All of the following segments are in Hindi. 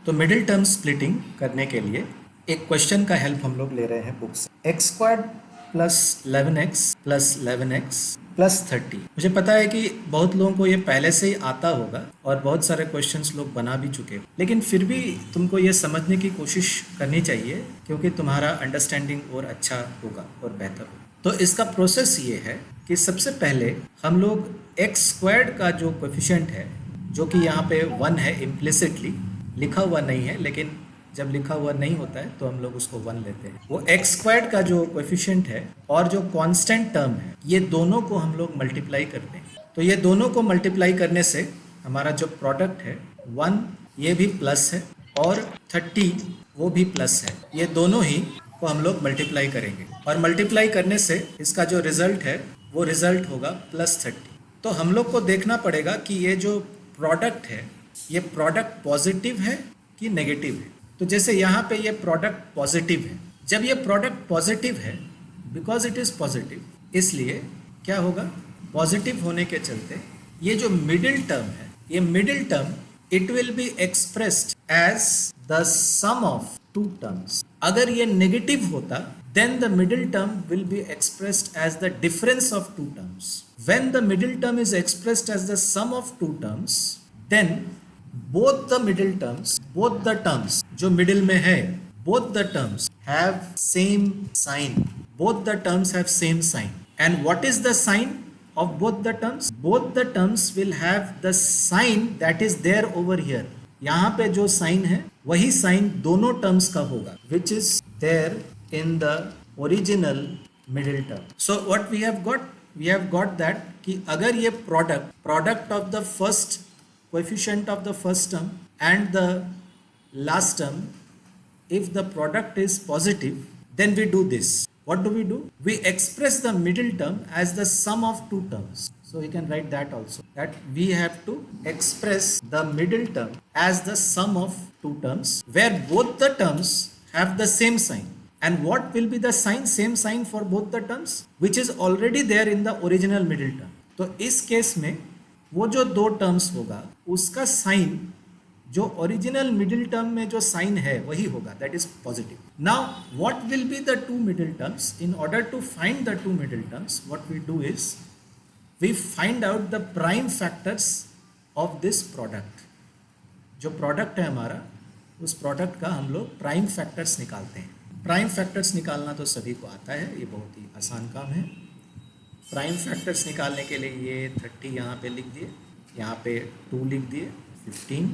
तो मिडिल टर्म स्प्लिटिंग करने के लिए एक क्वेश्चन का हेल्प हम लोग ले रहे हैं बुक से। X square plus 11x plus 11x plus 30। मुझे पता है कि बहुत लोगों को ये पहले से ही आता होगा और बहुत सारे क्वेश्चंस लोग बना भी चुके हैं, लेकिन फिर भी तुमको ये समझने की कोशिश करनी चाहिए क्योंकि तुम्हारा अंडरस्टैंडिंग और अच्छा होगा और बेहतर होगा। तो इसका प्रोसेस ये है कि सबसे पहले हम लोग एक्स स्क्वायर्ड का जो कोएफिशिएंट है, जो कि यहाँ पे 1 है, इम्प्लिसिटली लिखा हुआ नहीं है, लेकिन जब लिखा हुआ नहीं होता है तो हम लोग उसको 1 लेते हैं। वो एक्स स्क्वायर्ड का जो कोएफिशिएंट है और जो कांस्टेंट टर्म है, ये दोनों को हम लोग मल्टीप्लाई करते हैं। तो ये दोनों को मल्टीप्लाई करने से हमारा जो प्रोडक्ट है 1 ये भी प्लस है और 30 वो भी प्लस है। ये दोनों ही को हम लोग मल्टीप्लाई करेंगे और मल्टीप्लाई करने से इसका जो रिजल्ट है वो रिजल्ट होगा प्लस 30। तो हम लोग को देखना पड़ेगा कि ये जो प्रोडक्ट है ये प्रोडक्ट पॉजिटिव है कि नेगेटिव है। तो जैसे यहाँ पे ये प्रोडक्ट पॉजिटिव है, जब ये प्रोडक्ट पॉजिटिव है बिकॉज इट इज़ पॉजिटिव, इसलिए क्या होगा, पॉजिटिव होने के चलते ये जो मिडिल टर्म है, ये middle term it will be expressed as the sum of two terms. अगर ये नेगेटिव होता then the middle term will be expressed as the difference of two terms. When the middle term is expressed as the sum of two terms, then both the middle terms, both the terms जो middle में है, both the terms have same sign. Both the terms have same sign. And what is the sign of both the terms? Both the terms will have the sign that is there over here. यहाँ पे जो साइन है वही साइन दोनों टर्म्स का होगा, which is there in the original middle term. So what we have got that कि अगर ये product of the first coefficient of the first term and the last term, if the product is positive, then we do this. What do? We express the middle term as the sum of two terms. So you can write that also, that we have to express the middle term as the sum of two terms where both the terms have the same sign. And what will be the sign, same sign for both the terms, which is already there in the original middle term. तो इस केस में वो जो दो टर्म्स होगा उसका साइन जो ओरिजिनल मिडिल टर्म में जो साइन है वही होगा, that is positive. Now what will be the two middle terms? In order to find the two middle terms, what we do is we find out the prime factors of this product. जो प्रोडक्ट है हमारा, उस प्रोडक्ट का हम लोग प्राइम फैक्टर्स निकालते हैं. प्राइम फैक्टर्स निकालना तो सभी को आता है, ये बहुत ही आसान काम है. प्राइम फैक्टर्स निकालने के लिए ये 30 यहाँ पे लिख दिए, यहाँ पे 2 लिख दिए, 15,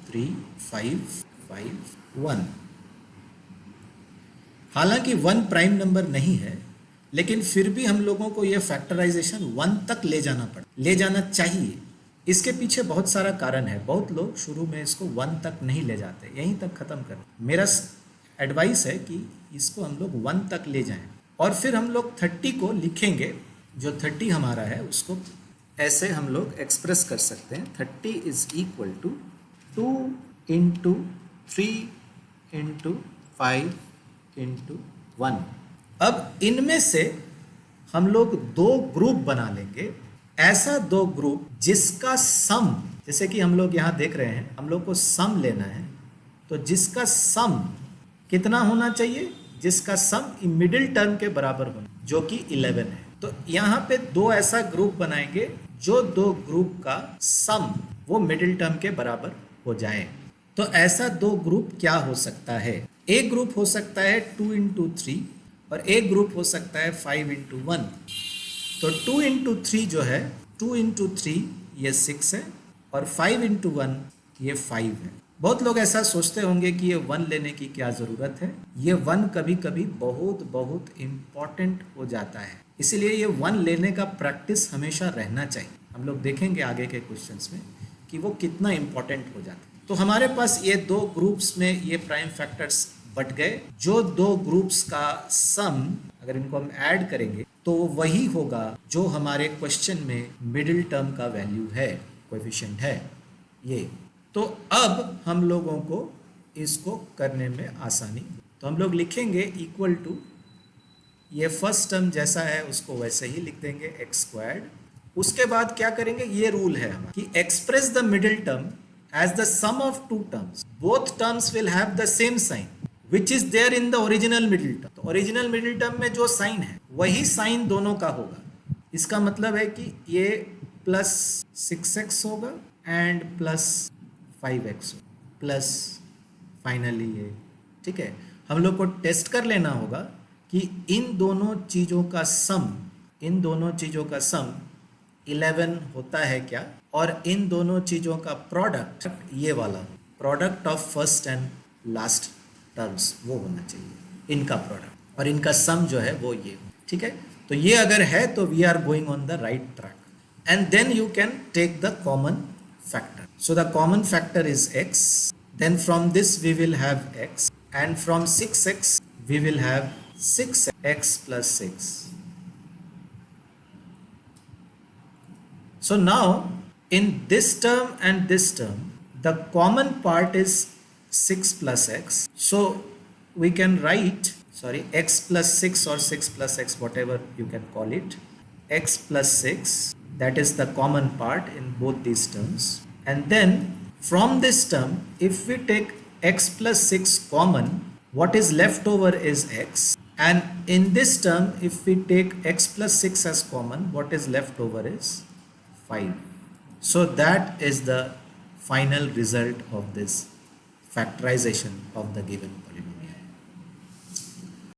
3, 5, 5, 1. हालांकि 1 प्राइम नंबर नहीं है, लेकिन फिर भी हम लोगों को ये फैक्टराइजेशन 1 तक ले जाना चाहिए. इसके पीछे बहुत सारा कारण है. बहुत लोग शुरू में इसको 1 तक नहीं ले जाते, यहीं तक ख़त्म कर. मेरा एडवाइस है कि इसको हम लोग 1 तक ले जाएं और फिर हम लोग 30 को लिखेंगे. जो 30 हमारा है उसको ऐसे हम लोग एक्सप्रेस कर सकते हैं. 30 is equal to 2 into 3 into 5 into 1. अब इनमें से हम लोग 2 ग्रुप बना लेंगे. ऐसा 2 ग्रुप जिसका सम, जैसे कि हम लोग यहाँ देख रहे हैं, हम लोग को सम लेना है, तो जिसका सम कितना होना चाहिए? जिसका सम मिडिल टर्म के बराबर होना, जो कि 11 है. तो यहाँ पे 2 ऐसा ग्रुप बनाएंगे जो 2 ग्रुप का सम वो मिडिल टर्म के बराबर हो जाए. तो ऐसा 2 ग्रुप क्या हो सकता है? एक ग्रुप हो सकता है 2 इंटू 3 और एक ग्रुप हो सकता है 5 इंटू 1. तो 2 इंटू 3 जो है, 2 इंटू 3 ये 6 है और 5 इंटू 1 ये 5 है. बहुत लोग ऐसा सोचते होंगे कि ये 1 लेने की क्या ज़रूरत है. ये 1 कभी कभी बहुत बहुत इम्पॉर्टेंट हो जाता है, इसीलिए ये 1 लेने का प्रैक्टिस हमेशा रहना चाहिए. हम लोग देखेंगे आगे के क्वेश्चंस में कि वो कितना इम्पॉर्टेंट हो जाता है. तो हमारे पास ये 2 ग्रुप्स में ये प्राइम फैक्टर्स बट गए. जो 2 ग्रुप्स का सम अगर इनको हम ऐड करेंगे तो वही होगा जो हमारे क्वेश्चन में मिडिल टर्म का वैल्यू है, कोएफिशिएंट है ये. तो अब हम लोगों को इसको करने में आसानी. तो हम लोग लिखेंगे इक्वल टू, ये फर्स्ट टर्म जैसा है उसको वैसे ही लिख देंगे, एक्स स्क्वायर्ड. उसके बाद क्या करेंगे, ये रूल है हमारा कि express the middle term as the sum of two terms. Both terms will have the same sign which is there in the original middle term. तो original middle term में जो साइन है वही साइन दोनों का होगा. इसका मतलब है कि ये प्लस 6x होगा and plus 5x plus finally ये. ठीक है, हम लोग को टेस्ट कर लेना होगा कि इन दोनों चीज़ों का सम 11 होता है क्या, और इन दोनों चीज़ों का प्रोडक्ट ये वाला product of first and last terms वो होना चाहिए, इनका प्रोडक्ट, और इनका सम जो है वो ये. ठीक है, तो ये अगर है तो we are going on the right track. And then you can take the common factor. So the common factor is x. Then from this we will have x, and from 6x we will have 6x plus 6. So now in this term and this term the common part is 6 plus x, so we can write x plus 6 or 6 plus x, whatever you can call it, x plus 6, that is the common part in both these terms. And then from this term if we take x plus 6 common, what is left over is x, and in this term if we take x plus 6 as common, what is left over is 5. So that is the final result of this factorization of the given polynomial.